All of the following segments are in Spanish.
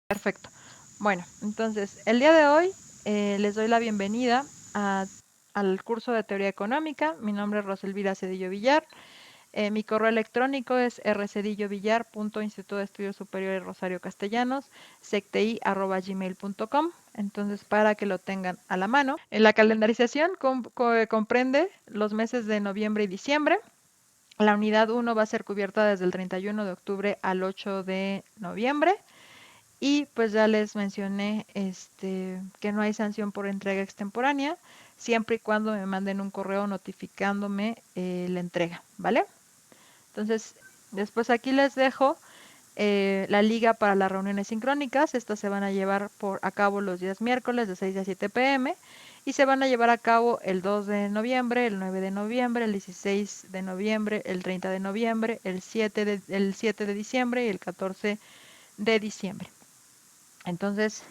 Perfecto. Bueno, entonces, el día de hoy les doy la bienvenida al curso de Teoría Económica. Mi nombre es Roselvira Cedillo Villar. Mi correo electrónico es rcedillovillar.instituto de estudios superiores Rosario Castellanos, secti@gmail.com. Entonces, para que lo tengan a la mano. La calendarización comprende los meses de noviembre y diciembre. La unidad 1 va a ser cubierta desde el 31 de octubre al 8 de noviembre. Y pues ya les mencioné que no hay sanción por entrega extemporánea, siempre y cuando me manden un correo notificándome la entrega, ¿vale? Entonces, después aquí les dejo la liga para las reuniones sincrónicas. Estas se van a llevar a cabo los días miércoles de 6 a 7 pm y se van a llevar a cabo el 2 de noviembre, el 9 de noviembre, el 16 de noviembre, el 30 de noviembre, el 7 de diciembre y el 14 de diciembre. Entonces,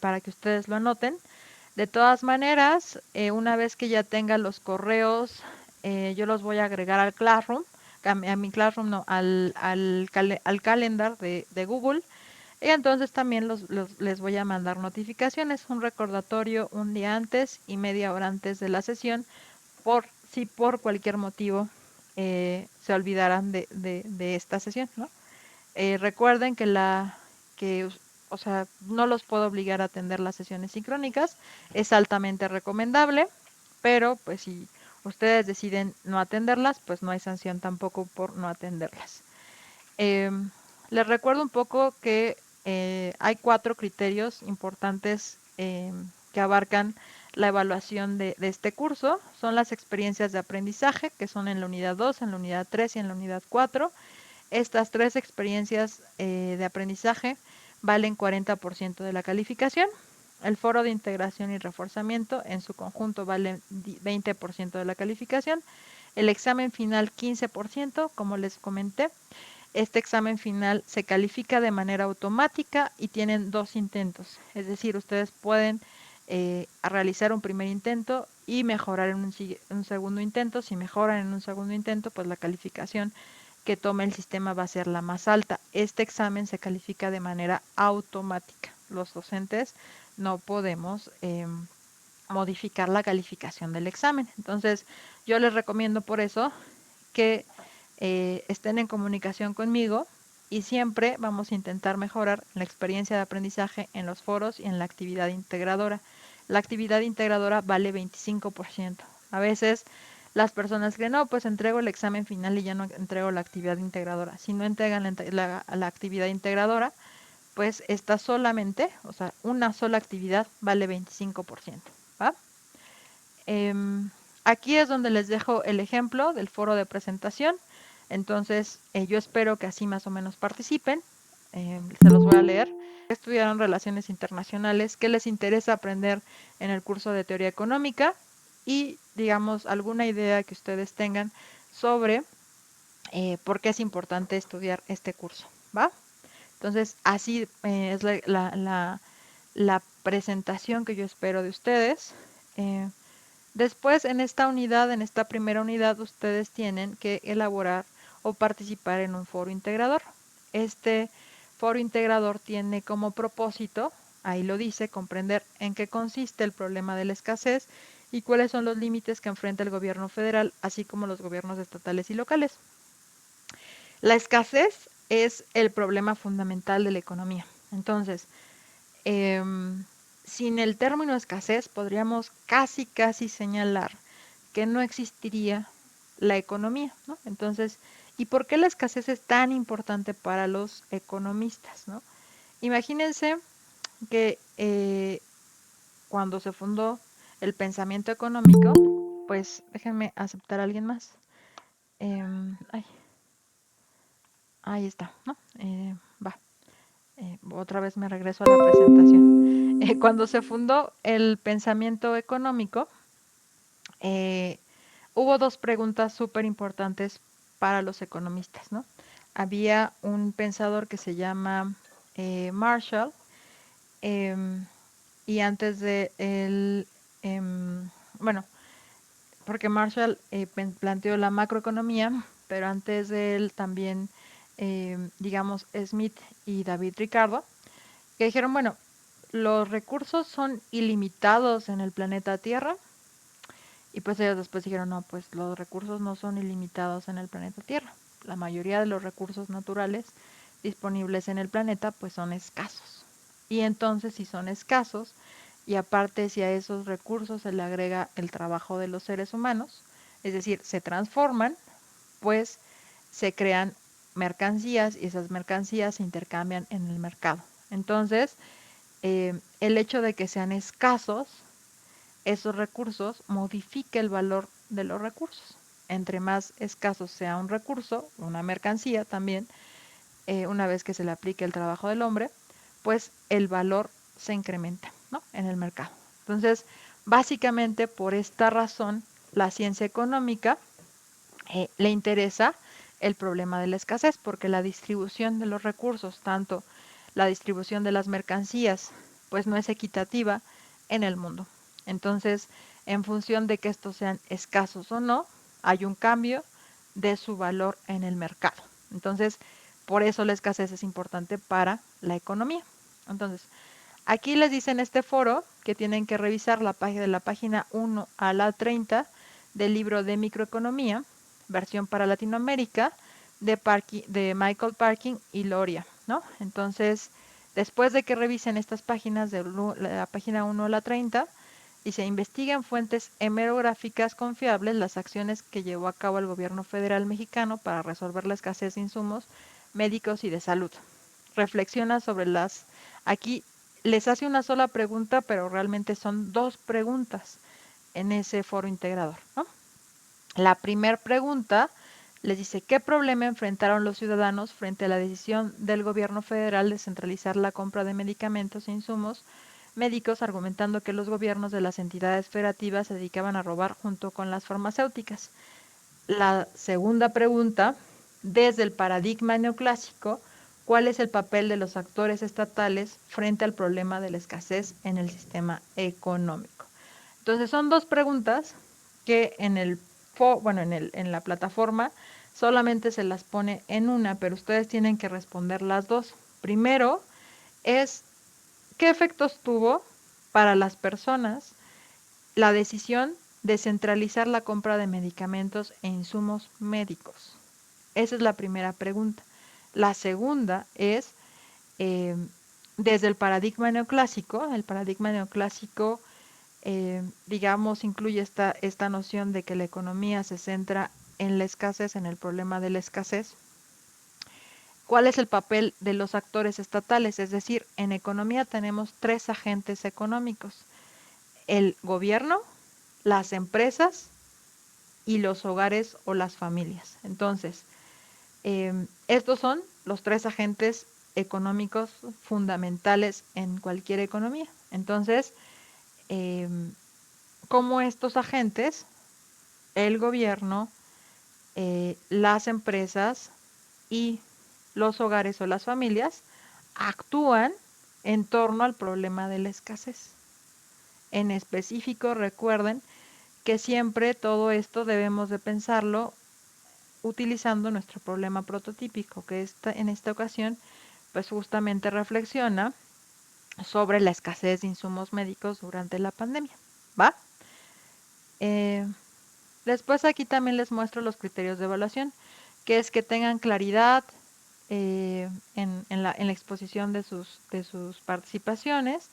para que ustedes lo anoten. De todas maneras, una vez que ya tenga los correos, yo los voy a agregar al Classroom, a mi Classroom no, al calendar de Google. Y entonces también les voy a mandar notificaciones, un recordatorio un día antes y media hora antes de la sesión, por si por cualquier motivo se olvidaran de esta sesión, ¿no? Recuerden que, o sea, no los puedo obligar a atender las sesiones sincrónicas, es altamente recomendable, pero pues si ustedes deciden no atenderlas, pues no hay sanción tampoco por no atenderlas. Les recuerdo un poco que hay 4 criterios importantes que abarcan la evaluación de este curso. Son las experiencias de aprendizaje, que son en la unidad 2, en la unidad 3 y en la unidad 4. Estas 3 experiencias de aprendizaje valen 40% de la calificación. El foro de integración y reforzamiento en su conjunto vale 20% de la calificación. El examen final 15%, como les comenté. Este examen final se califica de manera automática y tienen 2 intentos. Es decir, ustedes pueden realizar un primer intento y mejorar en un segundo intento. Si mejoran en un segundo intento, pues la calificación que tome el sistema va a ser la más alta. Este examen se califica de manera automática. Los docentes no podemos modificar la calificación del examen. Entonces, yo les recomiendo por eso que estén en comunicación conmigo y siempre vamos a intentar mejorar la experiencia de aprendizaje en los foros y en la actividad integradora. La actividad integradora vale 25%. A veces las personas que no, pues entrego el examen final y ya no entrego la actividad integradora. Si no entregan la actividad integradora, pues esta solamente, o sea, una sola actividad vale 25%. ¿Va? Aquí es donde les dejo el ejemplo del foro de presentación. Entonces, yo espero que así más o menos participen. Se los voy a leer. Estudiaron relaciones internacionales, qué les interesa aprender en el curso de teoría económica y, digamos, alguna idea que ustedes tengan sobre por qué es importante estudiar este curso, ¿va? Entonces, así es la presentación que yo espero de ustedes. Después, en esta unidad, en esta primera unidad, ustedes tienen que elaborar o participar en un foro integrador. Este foro integrador tiene como propósito, ahí lo dice, comprender en qué consiste el problema de la escasez y cuáles son los límites que enfrenta el gobierno federal, así como los gobiernos estatales y locales. La escasez es el problema fundamental de la economía. Entonces, sin el término escasez podríamos casi señalar que no existiría la economía, ¿no? Entonces, ¿y por qué la escasez es tan importante para los economistas, ¿no? Imagínense que cuando se fundó el pensamiento económico, pues déjenme aceptar a alguien más. Ay, ahí está, ¿no? Va. Otra vez me regreso a la presentación. Cuando se fundó el pensamiento económico, hubo 2 preguntas súper importantes para los economistas, ¿no? Había un pensador que se llama Marshall, y antes de él, bueno, porque Marshall planteó la macroeconomía, pero antes de él también, digamos, Smith y David Ricardo. que dijeron, bueno, los recursos son ilimitados en el planeta Tierra. Y pues ellos después dijeron, no, pues los recursos no son ilimitados en el planeta Tierra. La mayoría de los recursos naturales disponibles en el planeta pues son escasos. Y entonces si son escasos, y aparte si a esos recursos se le agrega el trabajo de los seres humanos, es decir, se transforman, pues se crean mercancías y esas mercancías se intercambian en el mercado. Entonces, el hecho de que sean escasos esos recursos modifica el valor de los recursos. Entre más escaso sea un recurso, una mercancía también, una vez que se le aplique el trabajo del hombre, pues el valor se incrementa, ¿no?, en el mercado. Entonces, básicamente por esta razón, la ciencia económica le interesa el problema de la escasez, porque la distribución de los recursos, tanto la distribución de las mercancías, pues no es equitativa en el mundo. Entonces, en función de que estos sean escasos o no, hay un cambio de su valor en el mercado. Entonces, por eso la escasez es importante para la economía. Entonces, aquí les dice en este foro que tienen que revisar la página de la página 1 a la 30 del libro de microeconomía, versión para Latinoamérica, de Michael Parkin y Loria, ¿no? Entonces, después de que revisen estas páginas de la página 1 a la 30, y se investiguen fuentes hemerográficas confiables las acciones que llevó a cabo el gobierno federal mexicano para resolver la escasez de insumos médicos y de salud. Reflexiona sobre las... Aquí les hace una sola pregunta, pero realmente son dos preguntas en ese foro integrador, ¿no? La primera pregunta les dice, ¿qué problema enfrentaron los ciudadanos frente a la decisión del gobierno federal de centralizar la compra de medicamentos e insumos médicos, argumentando que los gobiernos de las entidades federativas se dedicaban a robar junto con las farmacéuticas? La segunda pregunta, desde el paradigma neoclásico, ¿cuál es el papel de los actores estatales frente al problema de la escasez en el sistema económico? Entonces son dos preguntas que en la plataforma solamente se las pone en una, pero ustedes tienen que responder las dos. Primero es, ¿qué efectos tuvo para las personas la decisión de centralizar la compra de medicamentos e insumos médicos? Esa es la primera pregunta. La segunda es, eh, desde el paradigma neoclásico, digamos, incluye esta noción de que la economía se centra en la escasez, en el problema de la escasez. ¿Cuál es el papel de los actores estatales? Es decir, en economía tenemos tres agentes económicos: el gobierno, las empresas y los hogares o las familias. Entonces, estos son los tres agentes económicos fundamentales en cualquier economía. Entonces, ¿cómo estos agentes, el gobierno, las empresas y los hogares o las familias, actúan en torno al problema de la escasez? En específico, recuerden que siempre todo esto debemos de pensarlo utilizando nuestro problema prototípico, que en esta ocasión pues justamente reflexiona sobre la escasez de insumos médicos durante la pandemia. ¿Va? Eh, Después aquí también les muestro los criterios de evaluación, que es que tengan claridad en la exposición de sus participaciones,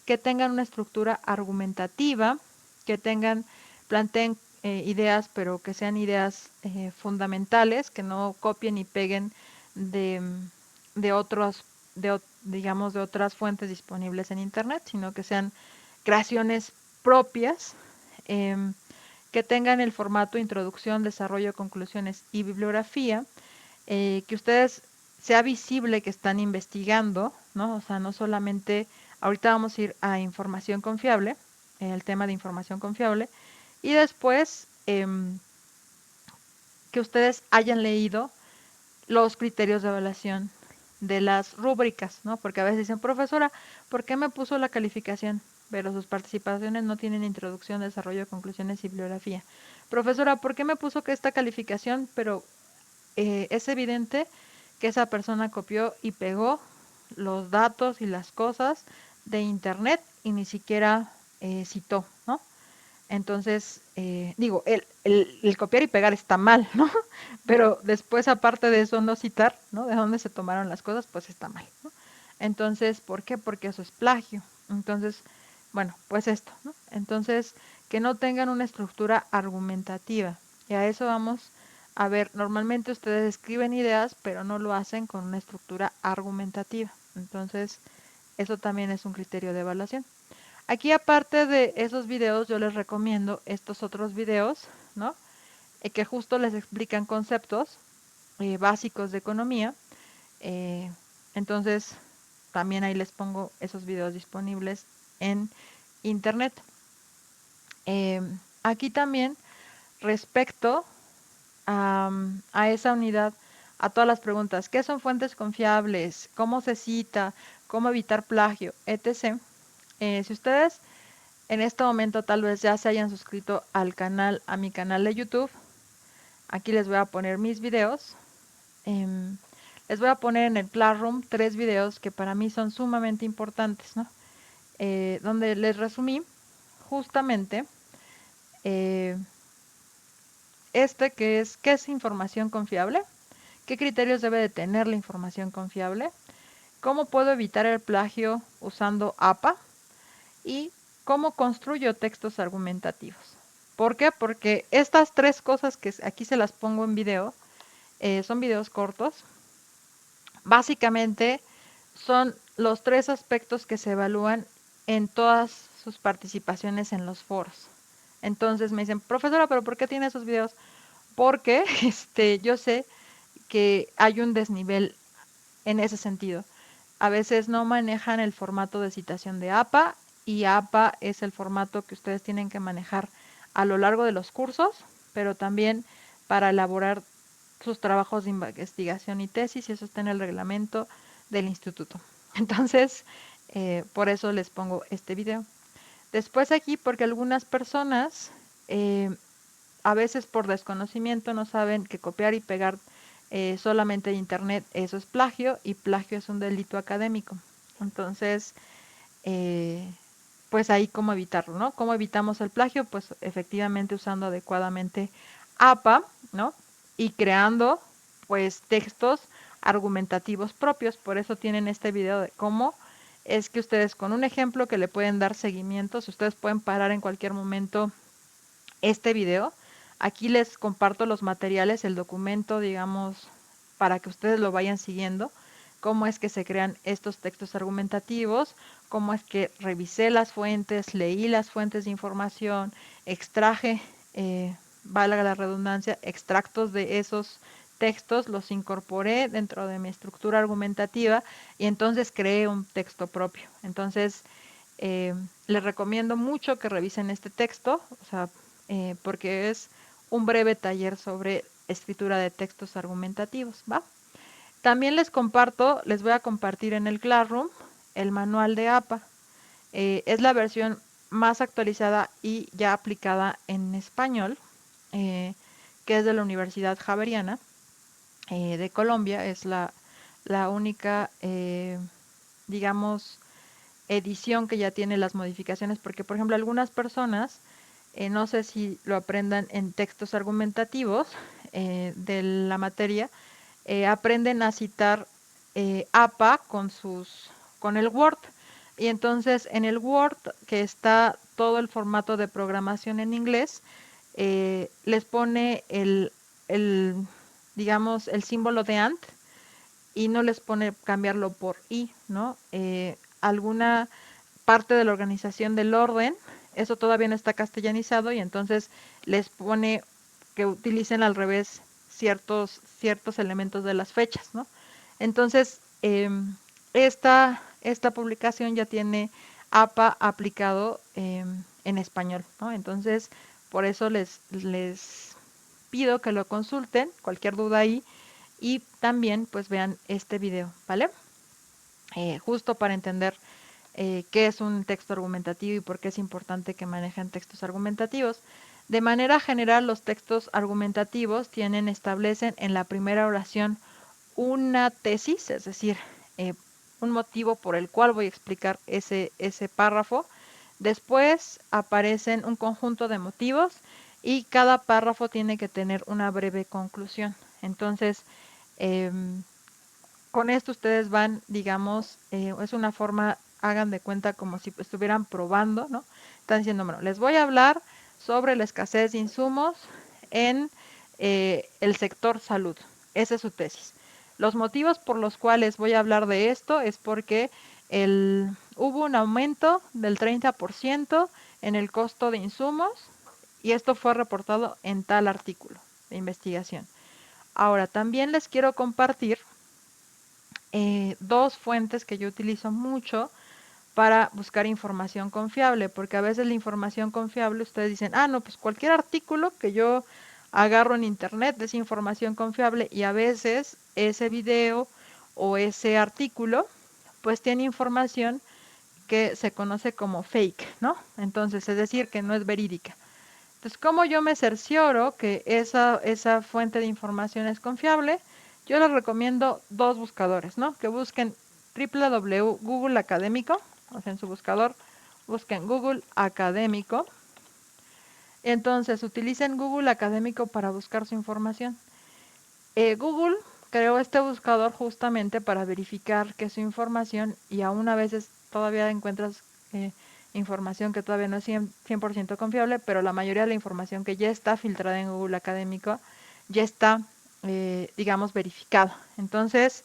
que tengan una estructura argumentativa, que planteen ideas, pero que sean ideas fundamentales, que no copien y peguen de, de otros, digamos, de otras fuentes disponibles en Internet, sino que sean creaciones propias, em, que tengan el formato introducción, desarrollo, conclusiones y bibliografía, que ustedes sea visible que están investigando, ¿no? O sea, no solamente, ahorita vamos a ir a información confiable, el tema de información confiable, y después que ustedes hayan leído los criterios de evaluación de las rúbricas, ¿no? Porque a veces dicen, profesora, ¿por qué me puso la calificación? Pero sus participaciones no tienen introducción, desarrollo, conclusiones y bibliografía. Profesora, ¿por qué me puso que esta calificación? Pero es evidente que esa persona copió y pegó los datos y las cosas de internet y ni siquiera citó, ¿no? Entonces, digo, el copiar y pegar está mal, ¿no? Pero después, aparte de eso, no citar, ¿no? De dónde se tomaron las cosas, pues está mal, ¿no? Entonces, ¿por qué? Porque eso es plagio. Entonces, bueno, pues esto, ¿no? Entonces, que no tengan una estructura argumentativa. Y a eso vamos a ver. Normalmente ustedes escriben ideas, pero no lo hacen con una estructura argumentativa. Entonces, eso también es un criterio de evaluación. Aquí, aparte de esos videos, yo les recomiendo estos otros videos, ¿no? Que justo les explican conceptos básicos de economía. Eh, entonces, también ahí les pongo esos videos disponibles en internet. Aquí también, respecto a esa unidad, a todas las preguntas, ¿qué son fuentes confiables? ¿Cómo se cita? ¿Cómo evitar plagio? Etc. Si ustedes en este momento tal vez ya se hayan suscrito al canal, a mi canal de YouTube, aquí les voy a poner mis videos. Les voy a poner en el Classroom 3 videos que para mí son sumamente importantes, ¿no? Donde les resumí justamente eh, ¿qué es información confiable? ¿Qué criterios debe de tener la información confiable? ¿Cómo puedo evitar el plagio usando APA? Y cómo construyo textos argumentativos. ¿Por qué? Porque estas tres cosas que aquí se las pongo en video, son videos cortos. Básicamente son los tres aspectos que se evalúan en todas sus participaciones en los foros. Entonces me dicen, profesora, ¿pero por qué tiene esos videos? Porque yo sé que hay un desnivel en ese sentido. A veces no manejan el formato de citación de APA y APA es el formato que ustedes tienen que manejar a lo largo de los cursos, pero también para elaborar sus trabajos de investigación y tesis, y eso está en el reglamento del instituto. Entonces, por eso les pongo este video. Después aquí, porque algunas personas a veces por desconocimiento no saben que copiar y pegar solamente de internet, eso es plagio y plagio es un delito académico. Entonces, eh, pues ahí cómo evitarlo, ¿no? ¿Cómo evitamos el plagio? Pues efectivamente usando adecuadamente APA, ¿no? Y creando pues textos argumentativos propios. Por eso tienen este video de cómo es que ustedes con un ejemplo que le pueden dar seguimiento, si ustedes pueden parar en cualquier momento este video. Aquí les comparto los materiales, el documento, digamos, para que ustedes lo vayan siguiendo, cómo es que se crean estos textos argumentativos, cómo es que revisé las fuentes, leí las fuentes de información, extraje, valga la redundancia, extractos de esos textos, los incorporé dentro de mi estructura argumentativa y entonces creé un texto propio. Entonces, les recomiendo mucho que revisen este texto, o sea, porque es un breve taller sobre escritura de textos argumentativos, ¿va? También les voy a compartir en el Classroom el manual de APA. Es la versión más actualizada y ya aplicada en español, que es de la Universidad Javeriana de Colombia. Es la única, digamos, edición que ya tiene las modificaciones, porque por ejemplo algunas personas, no sé si lo aprendan en textos argumentativos de la materia, aprenden a citar APA con el Word. Y entonces en el Word, que está todo el formato de programación en inglés, les pone el, digamos, el símbolo de AND y no les pone cambiarlo por I, ¿no? Alguna parte de la organización del orden, eso todavía no está castellanizado y entonces les pone que utilicen al revés ciertos elementos de las fechas, ¿no? Entonces, esta publicación ya tiene APA aplicado en español, ¿no? Entonces, por eso les pido que lo consulten, cualquier duda ahí, y también pues vean este video, ¿vale? Justo para entender qué es un texto argumentativo y por qué es importante que manejen textos argumentativos. De manera general, los textos argumentativos establecen en la primera oración una tesis, es decir, un motivo por el cual voy a explicar ese párrafo. Después aparecen un conjunto de motivos y cada párrafo tiene que tener una breve conclusión. Entonces, con esto ustedes van, digamos, es una forma, hagan de cuenta como si estuvieran probando, ¿no? Están diciendo, bueno, les voy a hablar sobre la escasez de insumos en el sector salud. Esa es su tesis. Los motivos por los cuales voy a hablar de esto es porque hubo un aumento del 30% en el costo de insumos y esto fue reportado en tal artículo de investigación. Ahora, también les quiero compartir dos fuentes que yo utilizo mucho para buscar información confiable, porque a veces la información confiable ustedes dicen, no, pues cualquier artículo que yo agarro en internet es información confiable, y a veces ese video o ese artículo pues tiene información que se conoce como fake, ¿no? Entonces, es decir, que no es verídica. Entonces, ¿cómo yo me cercioro que esa fuente de información es confiable? Yo les recomiendo dos buscadores, ¿no? Que busquen Google Académico, o sea, en su buscador busquen Google Académico. Entonces, utilicen Google Académico para buscar su información. Google creó este buscador justamente para verificar que su información, y aún a veces todavía encuentras información que todavía no es 100% confiable, pero la mayoría de la información que ya está filtrada en Google Académico ya está, digamos, verificada. Entonces,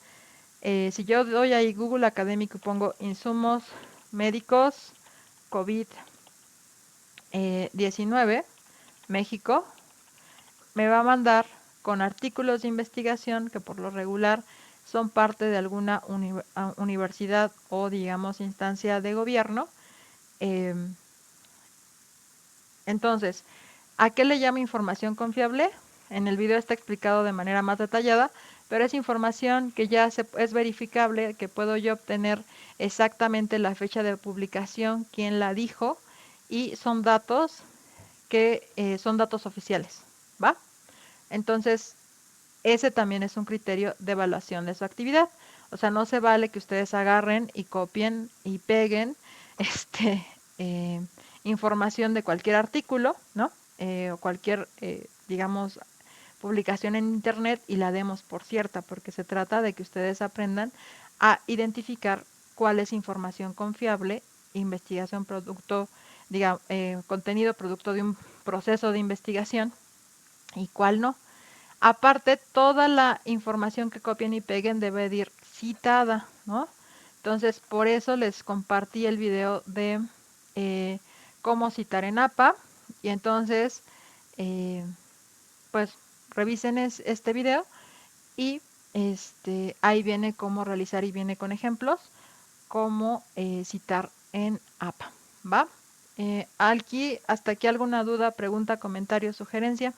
si yo doy ahí Google Académico y pongo insumos médicos COVID-19 México, me va a mandar con artículos de investigación que por lo regular son parte de alguna universidad o, digamos, instancia de gobierno. Entonces, ¿a qué le llamo información confiable? En el video está explicado de manera más detallada, pero es información que ya es verificable, que puedo yo obtener exactamente la fecha de publicación, quién la dijo, y son datos que son datos oficiales, ¿va? Entonces, ese también es un criterio de evaluación de su actividad. O sea, no se vale que ustedes agarren y copien y peguen eh, información de cualquier artículo, ¿no? O cualquier, digamos, publicación en internet y la demos por cierta, porque se trata de que ustedes aprendan a identificar cuál es información confiable, investigación producto, digamos, contenido producto de un proceso de investigación, y cuál no. Aparte, toda la información que copien y peguen debe ir citada, ¿no? Entonces, por eso les compartí el video de cómo citar en APA. Y entonces, pues, revisen este video y ahí viene cómo realizar, y viene con ejemplos, cómo citar en APA, ¿va? Aquí, hasta aquí, ¿alguna duda, pregunta, comentario, sugerencia?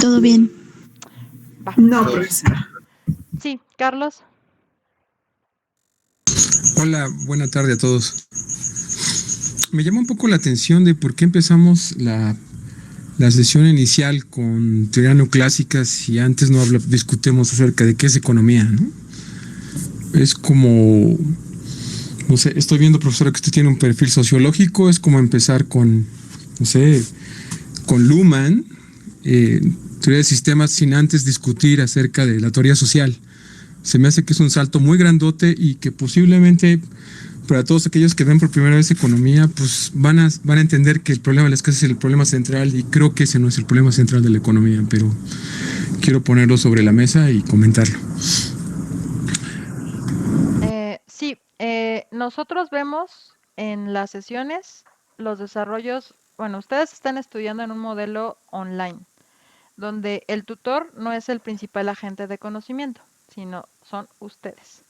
Todo bien. Va. No, profesora. Sí, Carlos. Hola, buena tarde a todos. Me llama un poco la atención de por qué empezamos la sesión inicial con teoría neoclásica si antes no discutimos acerca de qué es economía, ¿no? Es como, no sé, estoy viendo, profesora, que usted tiene un perfil sociológico, es como empezar con, no sé, con Luhmann, teoría de sistemas, sin antes discutir acerca de la teoría social. Se me hace que es un salto muy grandote y que posiblemente para todos aquellos que ven por primera vez economía, pues van a entender que el problema de la escasez es el problema central, y creo que ese no es el problema central de la economía, pero quiero ponerlo sobre la mesa y comentarlo. Sí, nosotros vemos en las sesiones los desarrollos, bueno, ustedes están estudiando en un modelo online, donde el tutor no es el principal agente de conocimiento, sino son ustedes.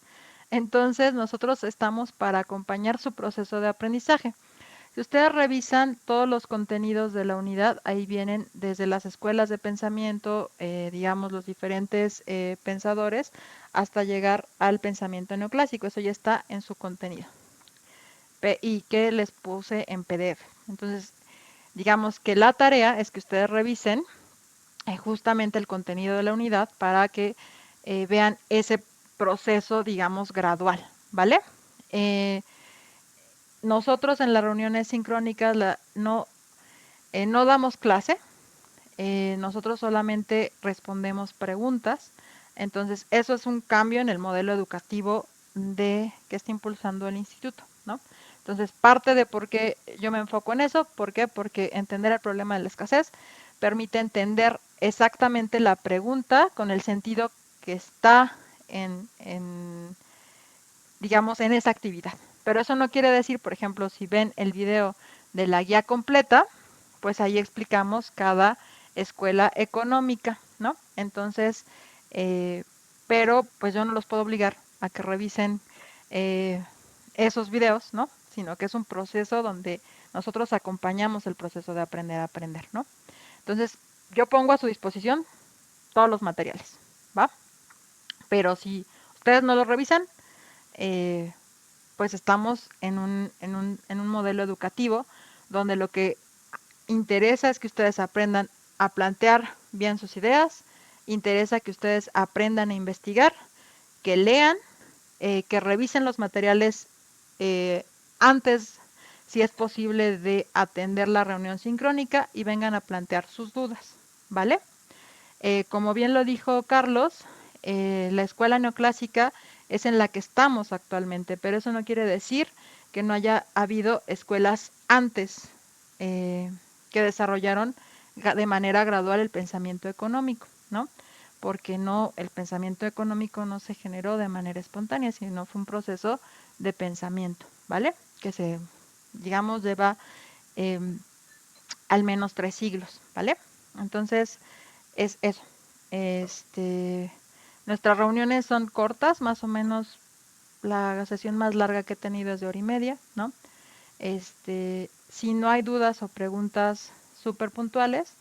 Entonces, nosotros estamos para acompañar su proceso de aprendizaje. Si ustedes revisan todos los contenidos de la unidad, ahí vienen desde las escuelas de pensamiento, digamos, los diferentes pensadores, hasta llegar al pensamiento neoclásico. Eso ya está en su contenido. Y que les puse en PDF. Entonces, digamos que la tarea es que ustedes revisen justamente el contenido de la unidad para que vean ese proceso, digamos, gradual, ¿vale? Nosotros en las reuniones sincrónicas no damos clase, nosotros solamente respondemos preguntas. Entonces, eso es un cambio en el modelo educativo que está impulsando el instituto, ¿no? Entonces, parte de por qué yo me enfoco en eso, ¿por qué? Porque entender el problema de la escasez permite entender exactamente la pregunta con el sentido que está digamos, en esa actividad. Pero eso no quiere decir, por ejemplo, si ven el video de la guía completa, pues ahí explicamos cada escuela económica, ¿no? Entonces, pero pues yo no los puedo obligar a que revisen esos videos, ¿no? Sino que es un proceso donde nosotros acompañamos el proceso de aprender a aprender, ¿no? Entonces, yo pongo a su disposición todos los materiales, ¿va? Pero si ustedes no los revisan, pues estamos en un modelo educativo donde lo que interesa es que ustedes aprendan a plantear bien sus ideas, interesa que ustedes aprendan a investigar, que lean, que revisen los materiales antes, si es posible, de atender la reunión sincrónica y vengan a plantear sus dudas, ¿vale? Como bien lo dijo Carlos, la escuela neoclásica es en la que estamos actualmente, pero eso no quiere decir que no haya habido escuelas antes que desarrollaron de manera gradual el pensamiento económico, ¿no? Porque no, el pensamiento económico no se generó de manera espontánea, sino fue un proceso de pensamiento, ¿vale? Que se, digamos, lleva al menos 3 siglos, ¿vale? Entonces, es eso. Nuestras reuniones son cortas, más o menos la sesión más larga que he tenido es de 1 hora y media, ¿no? Si no hay dudas o preguntas súper puntuales,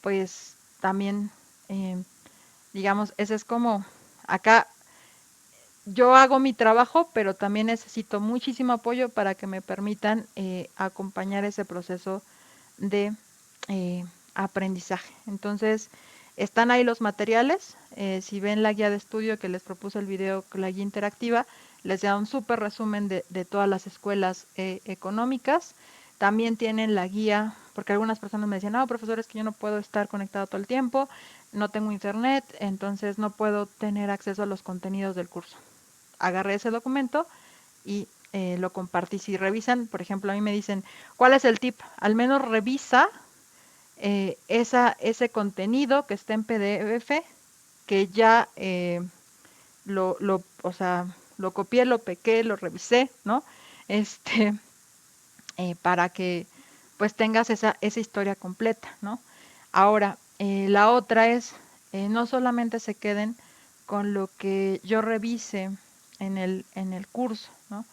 pues también, digamos, ese es como, acá yo hago mi trabajo, pero también necesito muchísimo apoyo para que me permitan acompañar ese proceso de aprendizaje. Entonces, están ahí los materiales. Si ven la guía de estudio que les propuse el video, la guía interactiva, les da un súper resumen de todas las escuelas económicas. También tienen la guía, porque algunas personas me decían, no, profesor, es que yo no puedo estar conectado todo el tiempo, no tengo internet, entonces no puedo tener acceso a los contenidos del curso. Agarré ese documento y lo compartí. Si revisan, por ejemplo, a mí me dicen, ¿cuál es el tip? Al menos revisa ese contenido que está en PDF, que ya o sea, lo copié, lo pequé, lo revisé, ¿no? Para que pues tengas esa historia completa, ¿no? Ahora, la otra es, no solamente se queden con lo que yo revise en el curso, ¿no?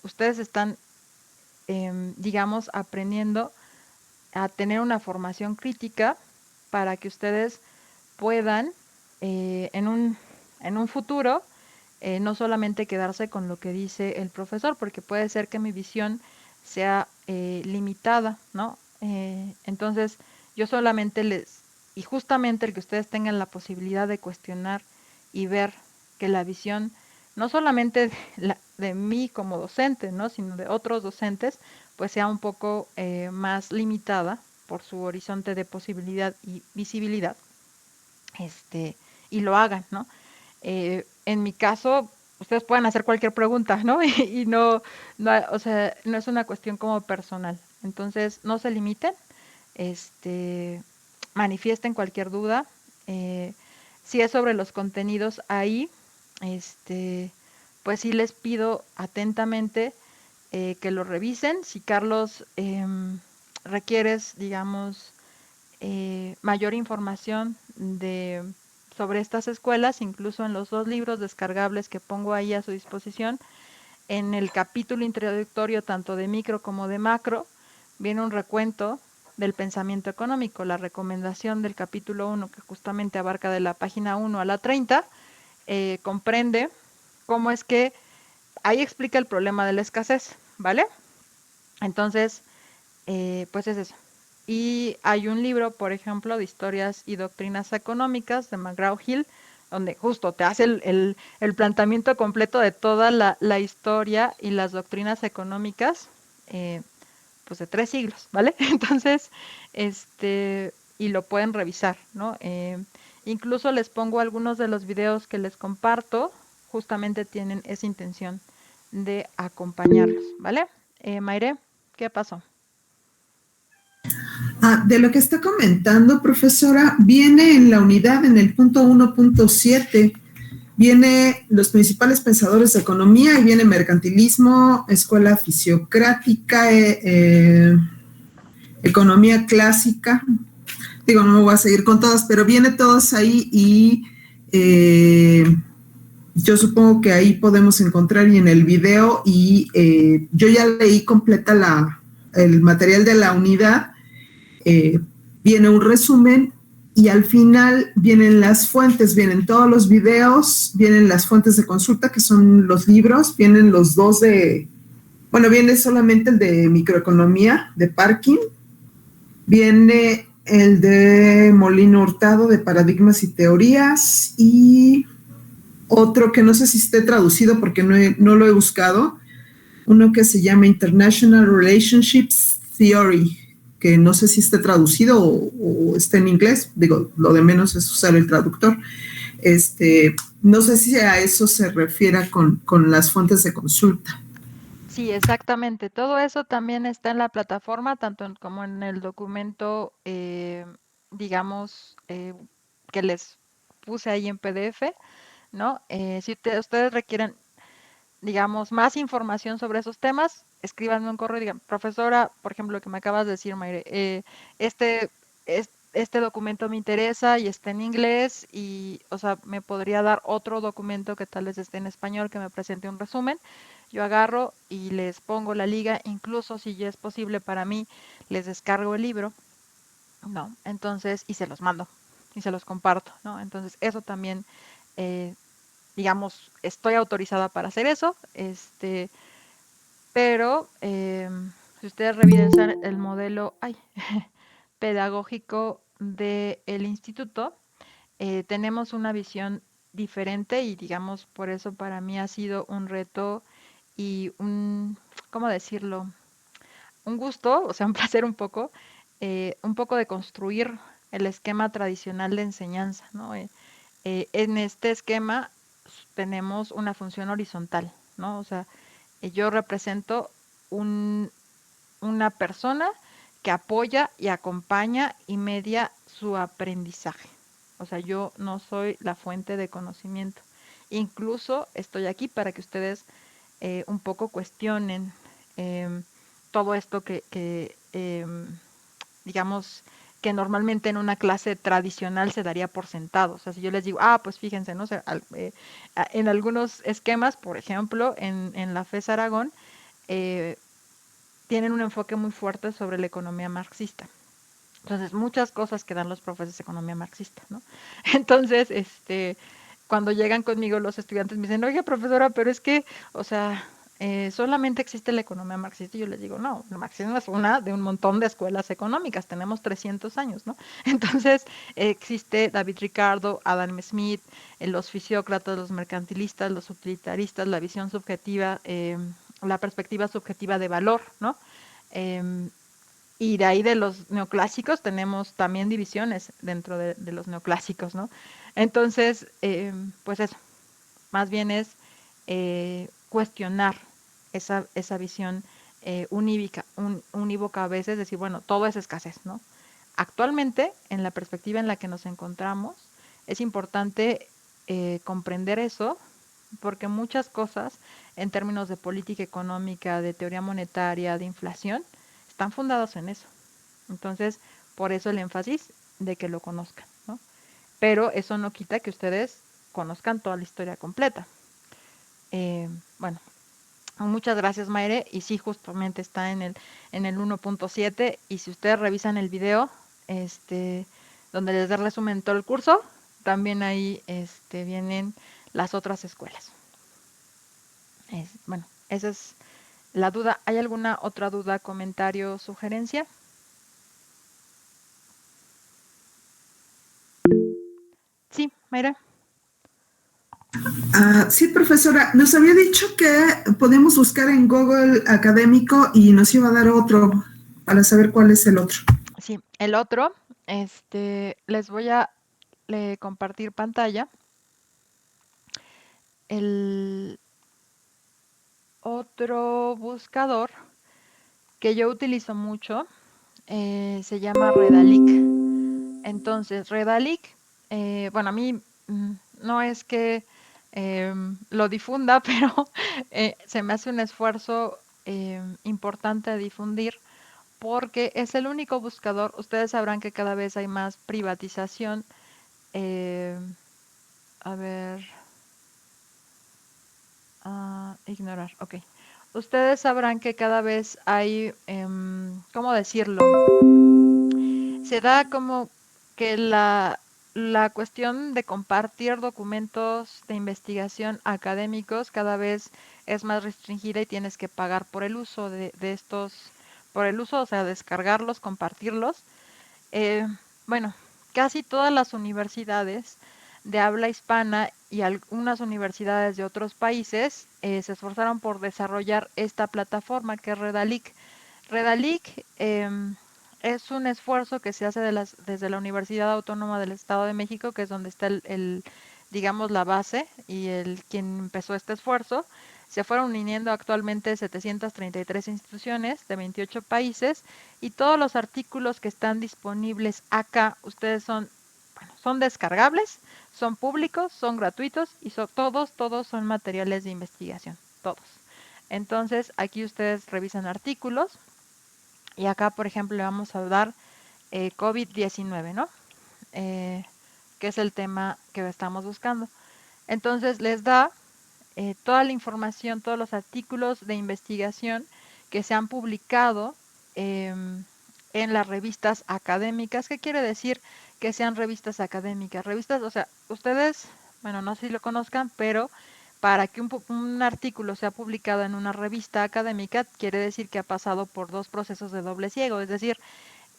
Ustedes están, digamos, aprendiendo a tener una formación crítica para que ustedes puedan en un futuro no solamente quedarse con lo que dice el profesor, porque puede ser que mi visión sea limitada, ¿no? Entonces, yo solamente y justamente el que ustedes tengan la posibilidad de cuestionar y ver que la visión, no solamente de mí como docente, ¿no? Sino de otros docentes, pues sea un poco más limitada por su horizonte de posibilidad y visibilidad, y lo hagan, ¿no? En mi caso, ustedes pueden hacer cualquier pregunta, ¿no? Y o sea, no es una cuestión como personal. Entonces, no se limiten, manifiesten cualquier duda. Si es sobre los contenidos ahí, pues sí les pido atentamente que lo revisen. Si Carlos requieres, digamos, mayor información sobre estas escuelas, incluso en los 2 libros descargables que pongo ahí a su disposición. En el capítulo introductorio, tanto de micro como de macro, viene un recuento del pensamiento económico. La recomendación del capítulo 1, que justamente abarca de la página 1 a la 30, comprende cómo es que ahí explica el problema de la escasez, ¿vale? Entonces, pues es eso. Y hay un libro, por ejemplo, de historias y doctrinas económicas de McGraw-Hill, donde justo te hace el planteamiento completo de toda la historia y las doctrinas económicas, pues de 3 siglos, ¿vale? Entonces, y lo pueden revisar, ¿no? Incluso les pongo algunos de los videos que les comparto, justamente tienen esa intención de acompañarlos, ¿vale? Mayre, ¿qué pasó? De lo que está comentando, profesora, viene en la unidad, en el punto 1.7, viene los principales pensadores de economía y viene mercantilismo, escuela fisiocrática, economía clásica. Digo, no me voy a seguir con todas, pero viene todos ahí y yo supongo que ahí podemos encontrar y en el video y yo ya leí completa el material de la unidad. Viene un resumen y al final vienen las fuentes, vienen todos los videos, vienen las fuentes de consulta, que son los libros, vienen los dos viene solamente el de microeconomía, de Parkin, viene el de Molino Hurtado, de paradigmas y teorías, y otro que no sé si esté traducido porque no lo he buscado, uno que se llama International Relationships Theory, que no sé si esté traducido o está en inglés, digo, lo de menos es usar el traductor. No sé si a eso se refiere con las fuentes de consulta. Sí, exactamente. Todo eso también está en la plataforma, como en el documento, digamos, que les puse ahí en PDF, ¿no? Si ustedes requieren, digamos, más información sobre esos temas, escríbanme un correo y digan, profesora, por ejemplo, lo que me acabas de decir, Mayre, este, este documento me interesa y está en inglés y, o sea, me podría dar otro documento que tal vez esté en español que me presente un resumen. Yo agarro y les pongo la liga, incluso si ya es posible para mí, les descargo el libro, ¿no? Entonces, y se los mando y se los comparto, ¿no? Entonces, eso también, eh, digamos, estoy autorizada para hacer eso, pero si ustedes revisan el modelo pedagógico del instituto, tenemos una visión diferente y digamos, por eso para mí ha sido un reto y ¿cómo decirlo? Un gusto, o sea, un placer un poco de construir el esquema tradicional de enseñanza, ¿no? En este esquema tenemos una función horizontal, ¿no? O sea, yo represento un, una persona que apoya y acompaña y media su aprendizaje. O sea, yo no soy la fuente de conocimiento. Incluso estoy aquí para que ustedes un poco cuestionen eh, todo esto digamos, que normalmente en una clase tradicional se daría por sentado. O sea, si yo les digo, pues fíjense, ¿no? O sea, en algunos esquemas, por ejemplo, en la FES Aragón, eh, tienen un enfoque muy fuerte sobre la economía marxista. Entonces, muchas cosas que dan los profesores de economía marxista, ¿no? Entonces, cuando llegan conmigo los estudiantes me dicen, oye, profesora, pero es que, o sea, solamente existe la economía marxista. Y yo les digo, no, el marxismo es una de un montón de escuelas económicas, tenemos 300 años, ¿no? Entonces, existe David Ricardo, Adam Smith, los fisiócratas, los mercantilistas, los utilitaristas, la visión subjetiva, la perspectiva subjetiva de valor, ¿no? Eh, y de ahí de los neoclásicos tenemos también divisiones dentro de los neoclásicos, ¿no? Entonces, pues eso, más bien es cuestionar esa visión unívoca a veces, decir, bueno, todo es escasez, ¿no? Actualmente, en la perspectiva en la que nos encontramos, es importante comprender eso, porque muchas cosas en términos de política económica, de teoría monetaria, de inflación, están fundados en eso. Entonces, por eso el énfasis de que lo conozcan, ¿no? Pero eso no quita que ustedes conozcan toda la historia completa. Bueno, muchas gracias, Mayre. Y sí, justamente está en el 1.7. Y si ustedes revisan el video, donde les da resumen todo el curso, también ahí vienen las otras escuelas. Bueno, esa es la duda. ¿Hay alguna otra duda, comentario, sugerencia? Sí, Mayra. Sí, profesora, nos había dicho que podemos buscar en Google académico y nos iba a dar otro para saber cuál es el otro. Sí, el otro, les voy a compartir pantalla. El otro buscador que yo utilizo mucho se llama Redalic. Entonces, Redalic, bueno, a mí no es que lo difunda, pero se me hace un esfuerzo importante de difundir porque es el único buscador. Ustedes sabrán que cada vez hay más privatización. eh, a ver, ignorar, ok. Ustedes sabrán que cada vez hay, ¿cómo decirlo? Se da como que la cuestión de compartir documentos de investigación académicos cada vez es más restringida y tienes que pagar por el uso de estos, por el uso, o sea, descargarlos, compartirlos. Eh, bueno, casi todas las universidades de habla hispana y algunas universidades de otros países se esforzaron por desarrollar esta plataforma que es Redalic. Redalic es un esfuerzo que se hace desde la Universidad Autónoma del Estado de México, que es donde está digamos, la base y quien empezó este esfuerzo. Se fueron uniendo actualmente 733 instituciones de 28 países y todos los artículos que están disponibles acá, ustedes son descargables, son públicos, son gratuitos y todos son materiales de investigación, todos. Entonces, aquí ustedes revisan artículos y acá, por ejemplo, le vamos a dar COVID-19, ¿no? Que es el tema que estamos buscando. Entonces, les da toda la información, todos los artículos de investigación que se han publicado en las revistas académicas. ¿Qué quiere decir que sean revistas académicas? Revistas, o sea, ustedes, bueno, no sé si lo conozcan, pero para que un artículo sea publicado en una revista académica, quiere decir que ha pasado por dos procesos de doble ciego, es decir,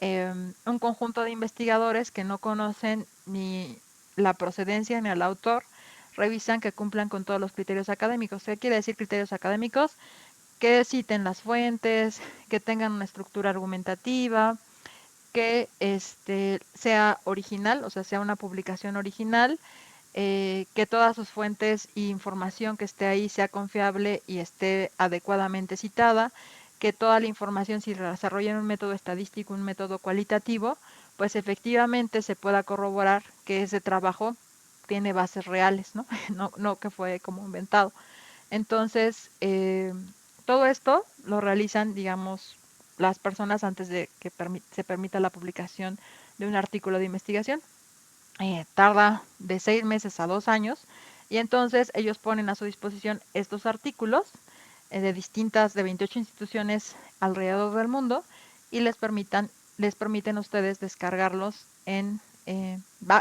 un conjunto de investigadores que no conocen ni la procedencia ni al autor, revisan que cumplan con todos los criterios académicos. ¿Qué quiere decir criterios académicos? Que citen las fuentes, que tengan una estructura argumentativa, que sea original, o sea, sea una publicación original, que todas sus fuentes e información que esté ahí sea confiable y esté adecuadamente citada, que toda la información, si desarrolla en un método estadístico, un método cualitativo, pues efectivamente se pueda corroborar que ese trabajo tiene bases reales, ¿no? No que fue como inventado. Entonces, todo esto lo realizan, digamos, las personas antes de que se permita la publicación de un artículo de investigación. Tarda de 6 meses a 2 años y entonces ellos ponen a su disposición estos artículos de 28 instituciones alrededor del mundo y les permiten a ustedes descargarlos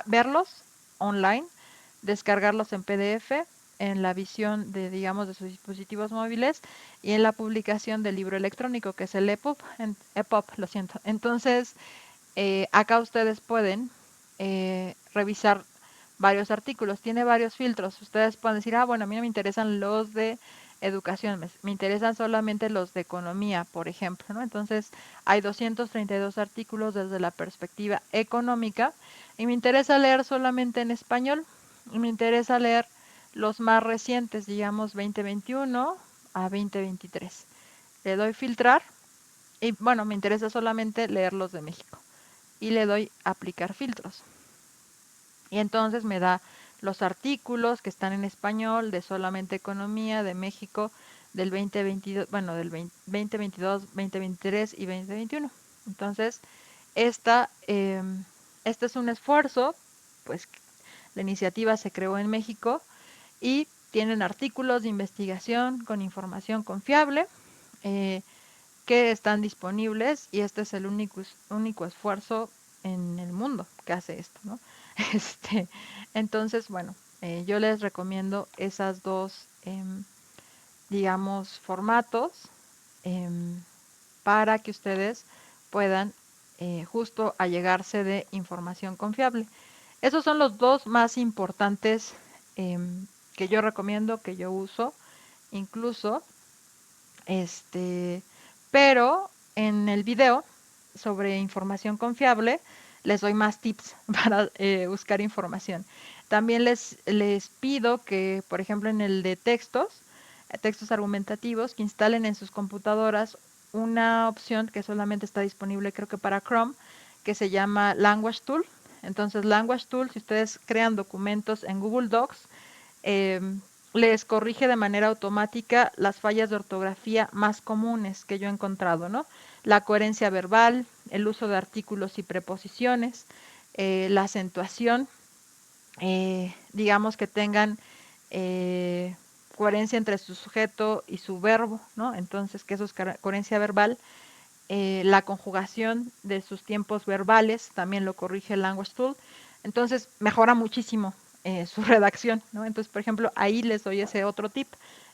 verlos online, descargarlos en PDF, en la visión de, digamos, de sus dispositivos móviles y en la publicación del libro electrónico que es el EPUB, lo siento. Entonces, acá ustedes pueden revisar varios artículos, tiene varios filtros. Ustedes pueden decir, bueno, a mí no me interesan los de educación, me interesan solamente los de economía, por ejemplo, ¿no? Entonces, hay 232 artículos desde la perspectiva económica y me interesa leer solamente en español y me interesa leer los más recientes, digamos 2021 a 2023. Le doy filtrar y bueno, me interesa solamente leer los de México y le doy aplicar filtros. Y entonces me da los artículos que están en español de solamente economía de México del 2022, bueno, del 2022, 2023 y 2021. Entonces, este es un esfuerzo, pues la iniciativa se creó en México y tienen artículos de investigación con información confiable que están disponibles y este es el único esfuerzo en el mundo que hace esto, ¿no? Entonces, bueno, yo les recomiendo esas dos, digamos, formatos para que ustedes puedan justo allegarse de información confiable. Esos son los dos más importantes que yo recomiendo, que yo uso, incluso, pero en el video sobre información confiable les doy más tips para buscar información. También les pido que, por ejemplo, en el de textos argumentativos, que instalen en sus computadoras una opción que solamente está disponible creo que para Chrome, que se llama Language Tool. Entonces, Language Tool, si ustedes crean documentos en Google Docs, eh, les corrige de manera automática las fallas de ortografía más comunes que yo he encontrado, ¿no? La coherencia verbal, el uso de artículos y preposiciones, la acentuación, digamos que tengan coherencia entre su sujeto y su verbo, ¿no? Entonces, que eso es coherencia verbal. La conjugación de sus tiempos verbales también lo corrige el Language Tool. Entonces, mejora muchísimo su redacción, ¿no? Entonces, por ejemplo, ahí les doy ese otro tip.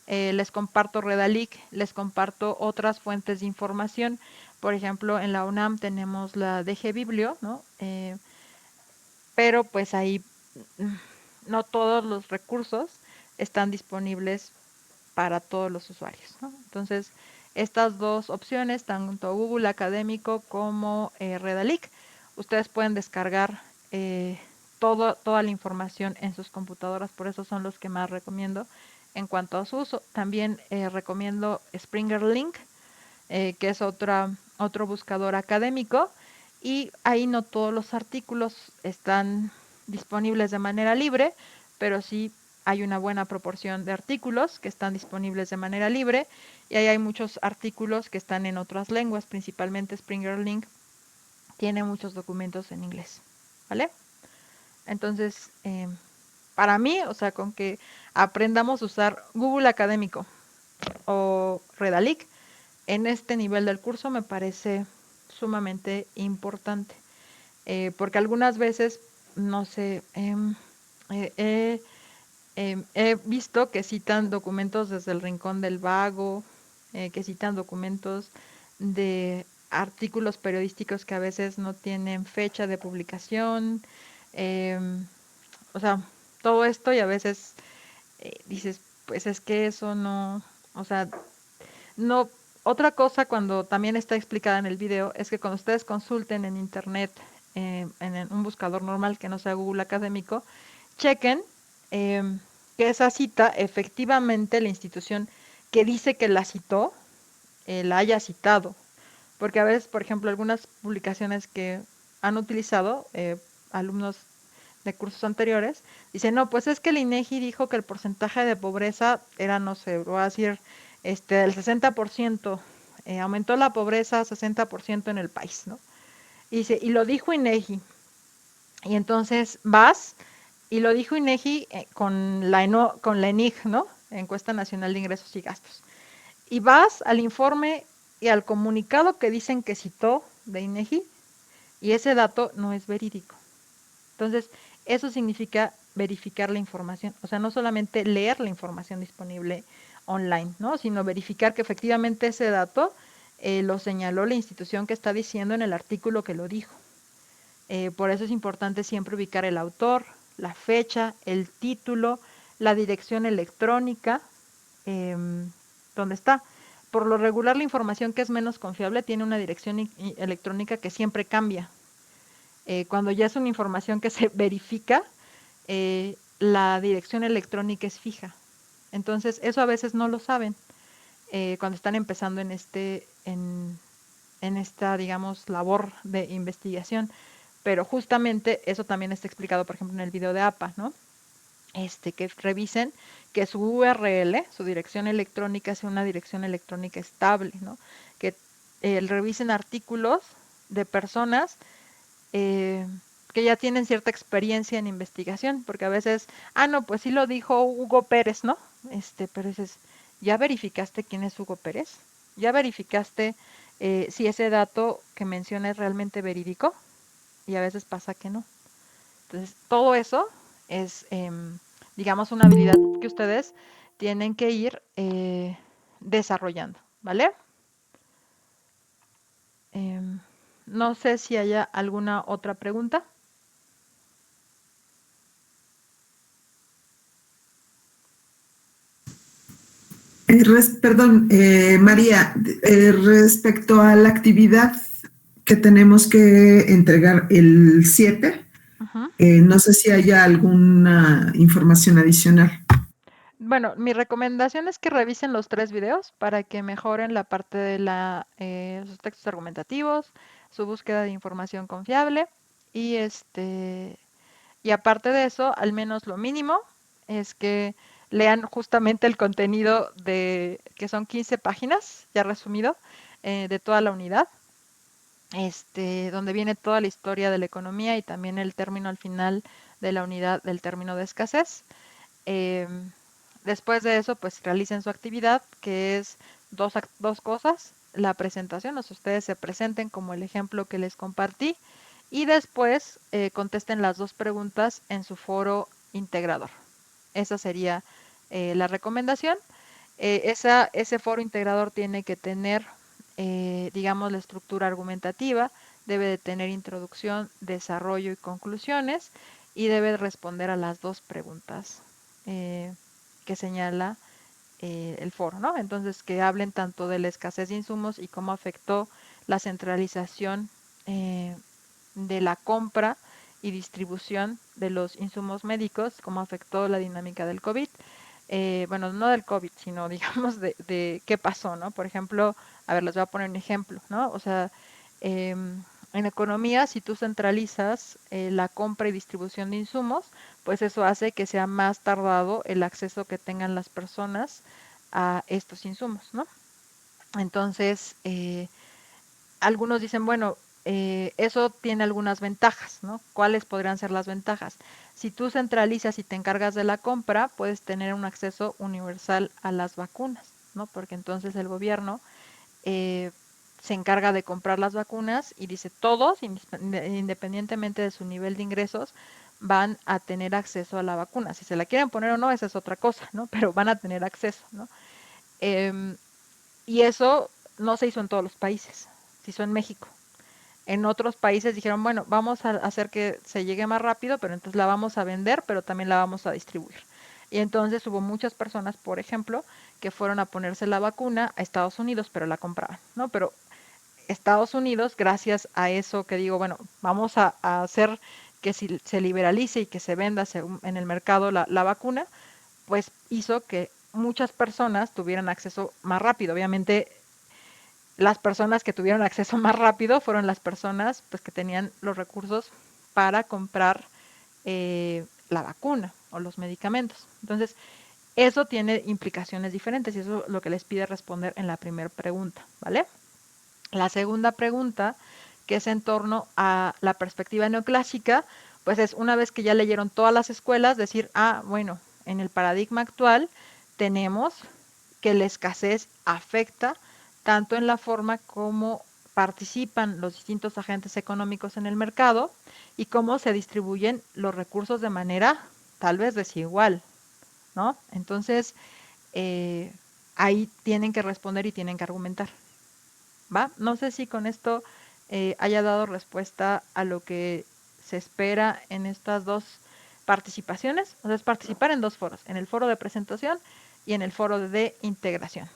Les comparto Redalyc, les comparto otras fuentes de información. Por ejemplo, en la UNAM tenemos la DG Biblio, ¿no? Pero pues ahí no todos los recursos están disponibles para todos los usuarios, ¿no? Entonces, estas dos opciones, tanto Google Académico como Redalyc, ustedes pueden descargar toda la información en sus computadoras, por eso son los que más recomiendo en cuanto a su uso. También recomiendo Springer Link, que es otro buscador académico, y ahí no todos los artículos están disponibles de manera libre, pero sí hay una buena proporción de artículos que están disponibles de manera libre, y ahí hay muchos artículos que están en otras lenguas, principalmente Springer Link tiene muchos documentos en inglés, ¿vale? Entonces, para mí, o sea, con que aprendamos a usar Google Académico o Redalyc en este nivel del curso me parece sumamente importante, porque algunas veces, no sé, he visto que citan documentos desde el Rincón del Vago, que citan documentos de artículos periodísticos que a veces no tienen fecha de publicación, o sea, todo esto, y a veces dices, pues es que eso no, o sea, no. Otra cosa cuando también está explicada en el video es que cuando ustedes consulten en internet, en un buscador normal que no sea Google Académico, chequen eh, que esa cita efectivamente la institución que dice que la citó, la haya citado. Porque a veces, por ejemplo, algunas publicaciones que han utilizado alumnos de cursos anteriores, dicen, no, pues es que el INEGI dijo que el porcentaje de pobreza era, no sé, voy a decir, el 60%, aumentó la pobreza 60% en el país, ¿no? Y dice, y lo dijo INEGI. Y entonces vas y lo dijo INEGI con la ENIG, ¿no? Encuesta Nacional de Ingresos y Gastos. Y vas al informe y al comunicado que dicen que citó de INEGI y ese dato no es verídico. Entonces, eso significa verificar la información, o sea, no solamente leer la información disponible online, ¿no? Sino verificar que efectivamente ese dato lo señaló la institución que está diciendo en el artículo que lo dijo. Por eso es importante siempre ubicar el autor, la fecha, el título, la dirección electrónica, donde está. Por lo regular, la información que es menos confiable tiene una dirección electrónica que siempre cambia. Cuando ya es una información que se verifica, la dirección electrónica es fija. Entonces, eso a veces no lo saben cuando están empezando en esta, digamos, labor de investigación. Pero justamente eso también está explicado, por ejemplo, en el video de APA, ¿no? Que revisen que su URL, su dirección electrónica, sea una dirección electrónica estable, ¿no? Que revisen artículos de personas que ya tienen cierta experiencia en investigación, porque a veces, no, pues sí lo dijo Hugo Pérez, ¿no? Pero dices, ¿ya verificaste quién es Hugo Pérez? ¿Ya verificaste si ese dato que menciona es realmente verídico? Y a veces pasa que no. Entonces, todo eso es, digamos, una habilidad que ustedes tienen que ir desarrollando, ¿vale? No sé si haya alguna otra pregunta. Perdón, María, respecto a la actividad que tenemos que entregar el 7, Ujú. no sé si haya alguna información adicional. Bueno, mi recomendación es que revisen los 3 videos para que mejoren la parte de sus textos argumentativos, su búsqueda de información confiable y y aparte de eso, al menos lo mínimo es que lean justamente el contenido que son 15 páginas, ya resumido, de toda la unidad, donde viene toda la historia de la economía y también el término al final de la unidad del término de escasez. Em, Después de eso, pues realicen su actividad, que es dos cosas. La presentación, o sea, ustedes se presenten como el ejemplo que les compartí y después contesten las 2 preguntas en su foro integrador. Esa sería la recomendación. Ese foro integrador tiene que tener, digamos, la estructura argumentativa, debe de tener introducción, desarrollo y conclusiones y debe responder a las 2 preguntas que señala el foro, ¿no? Entonces, que hablen tanto de la escasez de insumos y cómo afectó la centralización de la compra y distribución de los insumos médicos, cómo afectó la dinámica del COVID. Bueno, no del COVID, sino digamos de qué pasó, ¿no? Por ejemplo, a ver, les voy a poner un ejemplo, ¿no? O sea, en economía, si tú centralizas la compra y distribución de insumos, pues eso hace que sea más tardado el acceso que tengan las personas a estos insumos, ¿no? Entonces, algunos dicen, bueno, eso tiene algunas ventajas, ¿no? ¿Cuáles podrían ser las ventajas? Si tú centralizas y te encargas de la compra, puedes tener un acceso universal a las vacunas, ¿no? Porque entonces el gobierno eh, se encarga de comprar las vacunas y dice todos, independientemente de su nivel de ingresos, van a tener acceso a la vacuna. Si se la quieren poner o no, esa es otra cosa, ¿no? Pero van a tener acceso, ¿no? Eh, y eso no se hizo en todos los países, se hizo en México. En otros países dijeron, bueno, vamos a hacer que se llegue más rápido, pero entonces la vamos a vender, pero también la vamos a distribuir. Y entonces hubo muchas personas, por ejemplo, que fueron a ponerse la vacuna a Estados Unidos, pero la compraban, ¿no? Pero Estados Unidos, gracias a eso que digo, bueno, vamos a hacer que si se liberalice y que se venda en el mercado la vacuna, pues hizo que muchas personas tuvieran acceso más rápido. Obviamente las personas que tuvieron acceso más rápido fueron las personas pues, que tenían los recursos para comprar la vacuna o los medicamentos. Entonces, eso tiene implicaciones diferentes y eso es lo que les pide responder en la primera pregunta, ¿vale? La segunda pregunta, que es en torno a la perspectiva neoclásica, pues es una vez que ya leyeron todas las escuelas, decir, bueno, en el paradigma actual tenemos que la escasez afecta tanto en la forma como participan los distintos agentes económicos en el mercado y cómo se distribuyen los recursos de manera tal vez desigual, ¿no? Entonces, eh, ahí tienen que responder y tienen que argumentar. ¿Va? No sé si con esto haya dado respuesta a lo que se espera en estas 2 participaciones. O sea, es participar en 2 foros, en el foro de presentación y en el foro de integración.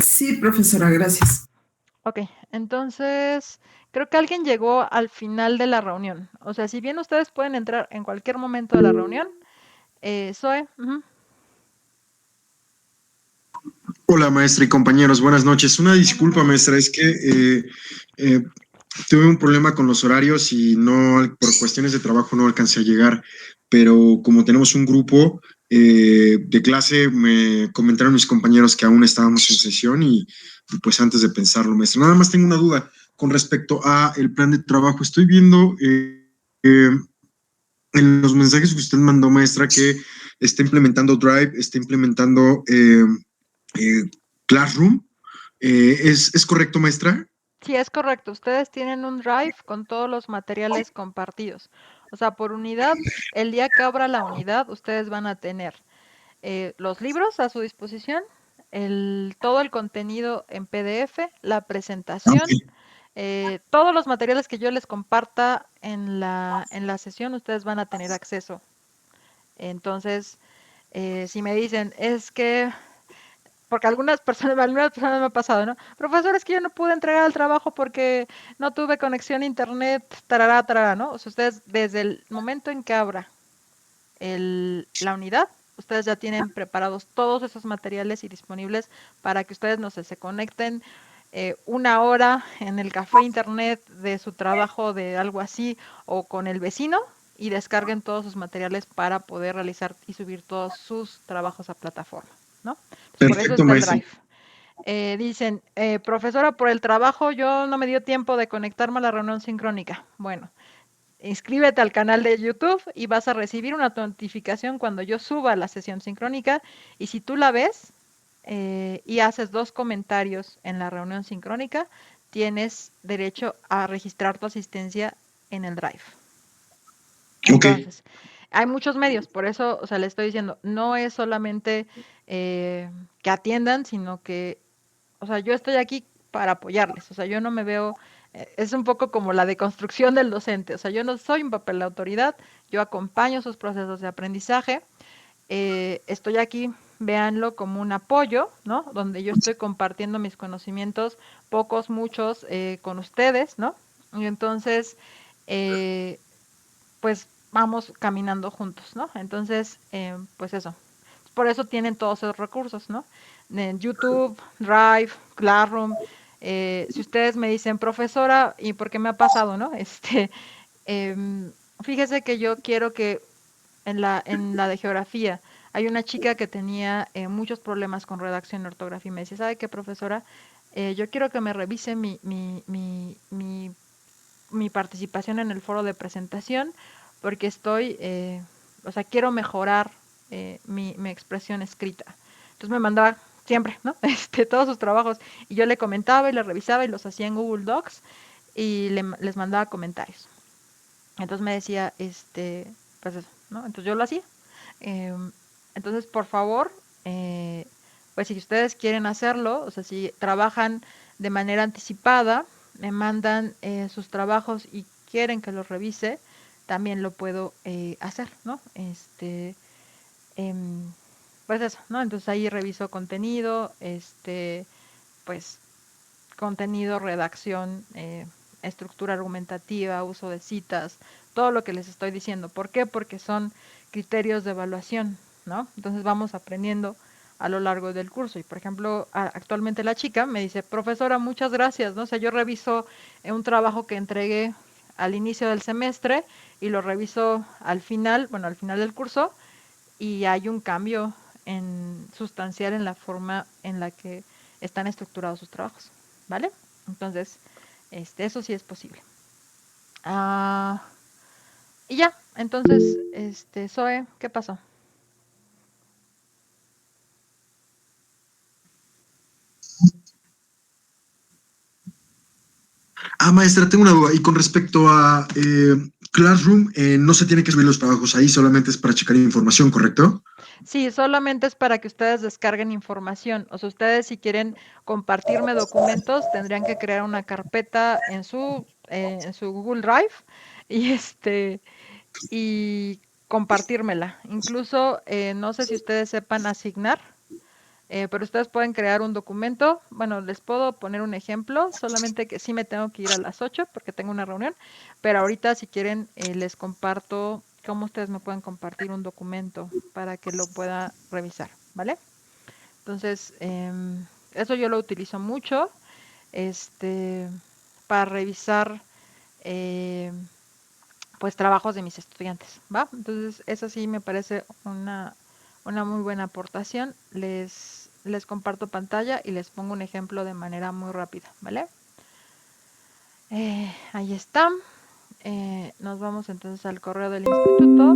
Sí, profesora, gracias. Ok, entonces creo que alguien llegó al final de la reunión. O sea, si bien ustedes pueden entrar en cualquier momento de la reunión, Zoe, Hola, maestra y compañeros, buenas noches. Una disculpa, maestra, es que eh, tuve un problema con los horarios y no, por cuestiones de trabajo no alcancé a llegar, pero como tenemos un grupo de clase, me comentaron mis compañeros que aún estábamos en sesión y pues antes de pensarlo, maestra, nada más tengo una duda con respecto a el plan de trabajo. Estoy viendo eh, en los mensajes que usted mandó, maestra, que está implementando Drive, está implementando eh, Classroom. ¿Es correcto, maestra? sí, es correcto. Ustedes tienen un drive con todos los materiales compartidos. O sea, por unidad, el día que abra la unidad, ustedes van a tener los libros a su disposición, todo el contenido en PDF, la presentación, Ok. todos los materiales que yo les comparta en la sesión, ustedes van a tener acceso Entonces, si me dicen, es que, porque algunas personas me ha pasado, ¿no? Profesor, es que yo no pude entregar el trabajo porque no tuve conexión a internet, tarará, tarará, ¿no? O sea, ustedes desde el momento en que abra la unidad, ustedes ya tienen preparados todos esos materiales y disponibles para que ustedes, no sé, se conecten una hora en el café internet de su trabajo, de algo así, o con el vecino, y descarguen todos sus materiales para poder realizar y subir todos sus trabajos a plataforma, ¿no? Entonces, por eso Perfecto, está el maestra. Drive. Dicen, profesora, por el trabajo yo no me dio tiempo de conectarme a la reunión sincrónica. Bueno, inscríbete al canal de YouTube y vas a recibir una notificación cuando yo suba la sesión sincrónica, y si tú la ves y haces 2 comentarios en la reunión sincrónica, tienes derecho a registrar tu asistencia en el Drive. Ok, Entonces, hay muchos medios, por eso, o sea, le estoy diciendo, no es solamente que atiendan, sino que, o sea, yo estoy aquí para apoyarles, o sea, yo no me veo, es un poco como la deconstrucción del docente, o sea, yo no soy un papel de autoridad, yo acompaño sus procesos de aprendizaje, estoy aquí, véanlo como un apoyo, ¿no? Donde yo estoy compartiendo mis conocimientos, pocos, muchos, con ustedes, ¿no? Y entonces, eh, pues vamos caminando juntos, ¿no? Entonces, pues eso. Por eso tienen todos esos recursos, ¿no? En YouTube, Drive, Classroom. Si ustedes me dicen, profesora, y porque me ha pasado, ¿no? Fíjese que yo quiero que en la de geografía hay una chica que tenía muchos problemas con redacción y ortografía y me dice, ¿sabe qué, profesora? Yo quiero que me revise mi participación en el foro de presentación porque o sea, quiero mejorar mi expresión escrita. Entonces me mandaba siempre, ¿no? Todos sus trabajos y yo le comentaba y le revisaba y los hacía en Google Docs y les mandaba comentarios. Entonces me decía, pues eso, ¿no? Entonces yo lo hacía. Eh, entonces, por favor, pues si ustedes quieren hacerlo, o sea, si trabajan de manera anticipada, me mandan sus trabajos y quieren que los revise, también lo puedo hacer, ¿no? Em, pues eso, ¿no? Entonces ahí reviso contenido, pues contenido, redacción, estructura argumentativa, uso de citas, todo lo que les estoy diciendo. ¿Por qué? Porque son criterios de evaluación, ¿no? Entonces vamos aprendiendo a lo largo del curso. Y por ejemplo, actualmente la chica me dice, profesora, muchas gracias, ¿no? O sea, yo reviso un trabajo que entregué al inicio del semestre y lo reviso al final, bueno, al final del curso, y hay un cambio sustancial en la forma en la que están estructurados sus trabajos, ¿vale? Entonces, eso sí es posible. Ah, y ya, entonces, Zoe, ¿qué pasó? Maestra, tengo una duda. Y con respecto a Classroom, no se tiene que subir los trabajos ahí, solamente es para checar información, ¿correcto? Sí, solamente es para que ustedes descarguen información. O sea, ustedes si quieren compartirme documentos, tendrían que crear una carpeta en su Google Drive y y compartírmela. Incluso, no sé si ustedes sepan asignar, pero ustedes pueden crear un documento. Bueno, les puedo poner un ejemplo, solamente que sí me tengo que ir a las 8 porque tengo una reunión, pero ahorita si quieren les comparto cómo ustedes me pueden compartir un documento para que lo pueda revisar, ¿vale? Entonces, eso yo lo utilizo mucho, este, para revisar eh, pues trabajos de mis estudiantes, ¿va? Entonces, eso sí me parece una muy buena aportación. Les comparto pantalla y les pongo un ejemplo de manera muy rápida, ¿vale? Ahí está. Nos vamos entonces al correo del instituto.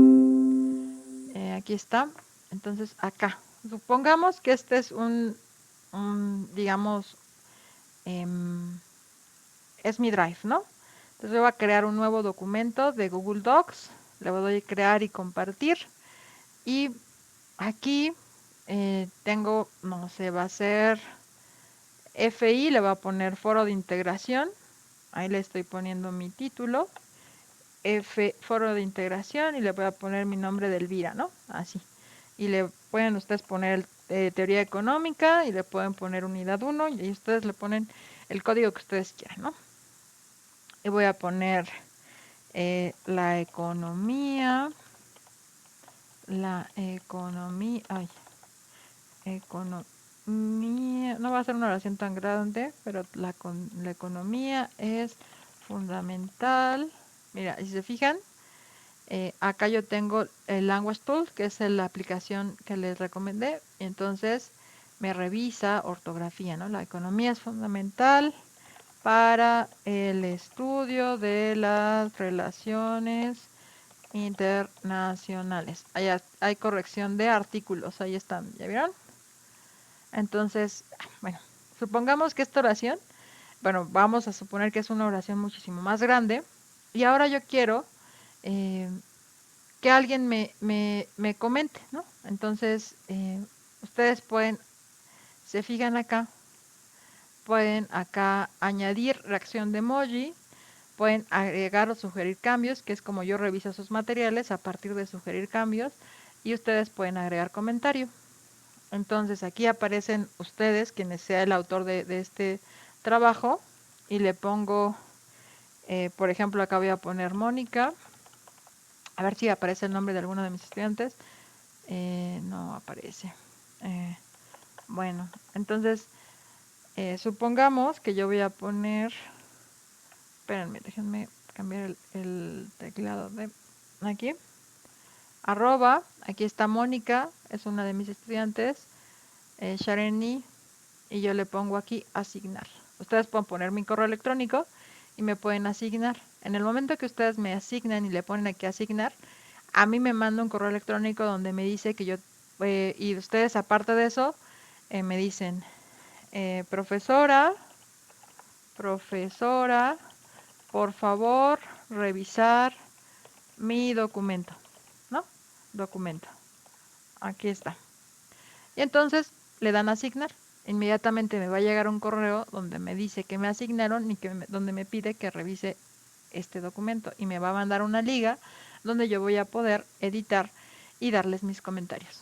Aquí está. Entonces, acá. Supongamos que este es digamos, es mi Drive, ¿no? Entonces yo voy a crear un nuevo documento de Google Docs. Le voy a crear y compartir. Y aquí tengo, no sé, va a ser FI, le voy a poner foro de integración. Ahí le estoy poniendo mi título. F, foro de integración, y le voy a poner mi nombre de Elvira, ¿no? Así. Y le pueden ustedes poner teoría económica y le pueden poner unidad 1 y ustedes le ponen el código que ustedes quieran, ¿no? Y voy a poner la economía, economía, no va a ser una oración tan grande, pero la economía es fundamental. Mira, si se fijan, acá yo tengo el Language Tool, que es la aplicación que les recomendé, y entonces me revisa ortografía, ¿no? La economía es fundamental para el estudio de las relaciones internacionales. Allá hay corrección de artículos, ahí están, ¿ya vieron? Entonces, bueno, supongamos que esta oración, bueno, vamos a suponer que es una oración muchísimo más grande, y ahora yo quiero eh, que alguien me comente, ¿no? Entonces, ustedes pueden, se fijan acá, pueden acá añadir reacción de emoji, pueden agregar o sugerir cambios, que es como yo reviso sus materiales a partir de sugerir cambios, y ustedes pueden agregar comentario. Entonces aquí aparecen ustedes, quienes sea el autor de este trabajo, y le pongo, por ejemplo, acá voy a poner Mónica, a ver si aparece el nombre de alguno de mis estudiantes. No aparece. Bueno, entonces supongamos que yo voy a poner, espérenme, déjenme cambiar el teclado de aquí, arroba, aquí está Mónica, es una de mis estudiantes, Shareni, y yo le pongo aquí asignar. Ustedes pueden poner mi correo electrónico y me pueden asignar. En el momento que ustedes me asignan y le ponen aquí asignar, a mí me manda un correo electrónico donde me dice que yo, y ustedes aparte de eso, me dicen, profesora, por favor, revisar mi documento, ¿no? Documento. Aquí está. Y entonces le dan a asignar. Inmediatamente me va a llegar un correo donde me dice que me asignaron y donde me pide que revise este documento. Y me va a mandar una liga donde yo voy a poder editar y darles mis comentarios.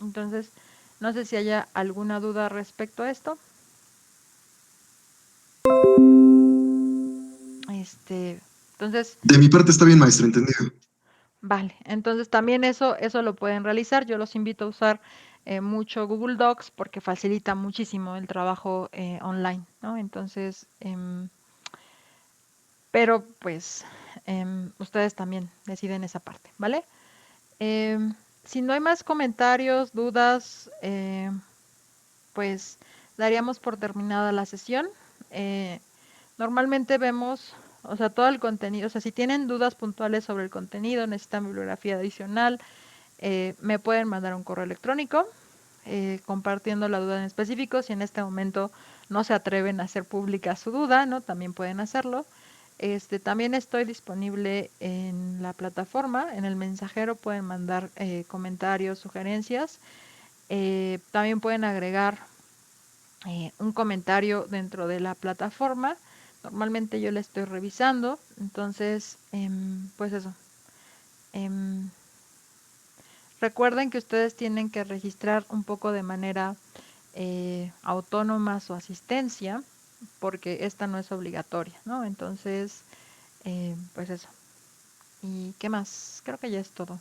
Entonces, no sé si haya alguna duda respecto a esto. Entonces, De mi parte está bien, maestro, entendido. vale, entonces también eso lo pueden realizar. Yo los invito a usar mucho Google Docs porque facilita muchísimo el trabajo online, ¿no? Entonces, pero pues ustedes también deciden esa parte, ¿vale? Si no hay más comentarios, dudas, pues daríamos por terminada la sesión. Normalmente vemos, o sea, todo el contenido, o sea, si tienen dudas puntuales sobre el contenido, necesitan bibliografía adicional, me pueden mandar un correo electrónico compartiendo la duda en específico. Si en este momento no se atreven a hacer pública su duda, ¿no? También pueden hacerlo. También estoy disponible en la plataforma, en el mensajero pueden mandar comentarios, sugerencias. También pueden agregar un comentario dentro de la plataforma. Normalmente yo la estoy revisando, entonces, pues eso. Recuerden que ustedes tienen que registrar un poco de manera autónoma su asistencia, porque esta no es obligatoria, ¿no? Entonces, pues eso. ¿Y qué más? Creo que ya es todo.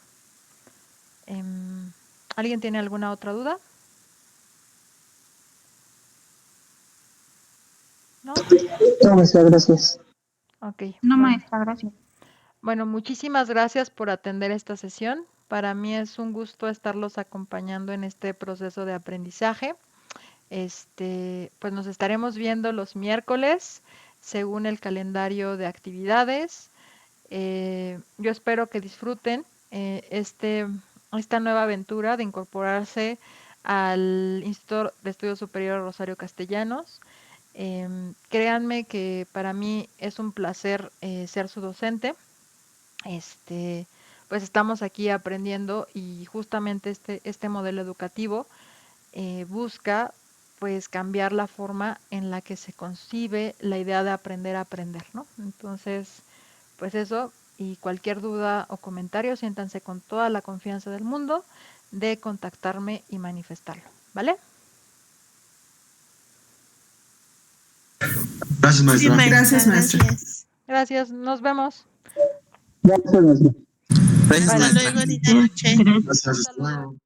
¿Alguien tiene alguna otra duda? ¿No? No, maestra, gracias. Ok. No, Bueno. maestra, gracias. Bueno, muchísimas gracias por atender esta sesión. Para mí es un gusto estarlos acompañando en este proceso de aprendizaje. Pues nos estaremos viendo los miércoles según el calendario de actividades. Yo espero que disfruten esta nueva aventura de incorporarse al Instituto de Estudios Superiores Rosario Castellanos. Créanme que para mí es un placer ser su docente. Pues estamos aquí aprendiendo y justamente este modelo educativo busca pues cambiar la forma en la que se concibe la idea de aprender a aprender, ¿no? Entonces, pues eso, y cualquier duda o comentario, siéntanse con toda la confianza del mundo de contactarme y manifestarlo, ¿vale? Gracias, maestra. Gracias, maestra. Gracias. Gracias, nos vemos. Gracias, maestra. Hasta Bye. luego, linda noche. Gracias. Hasta luego.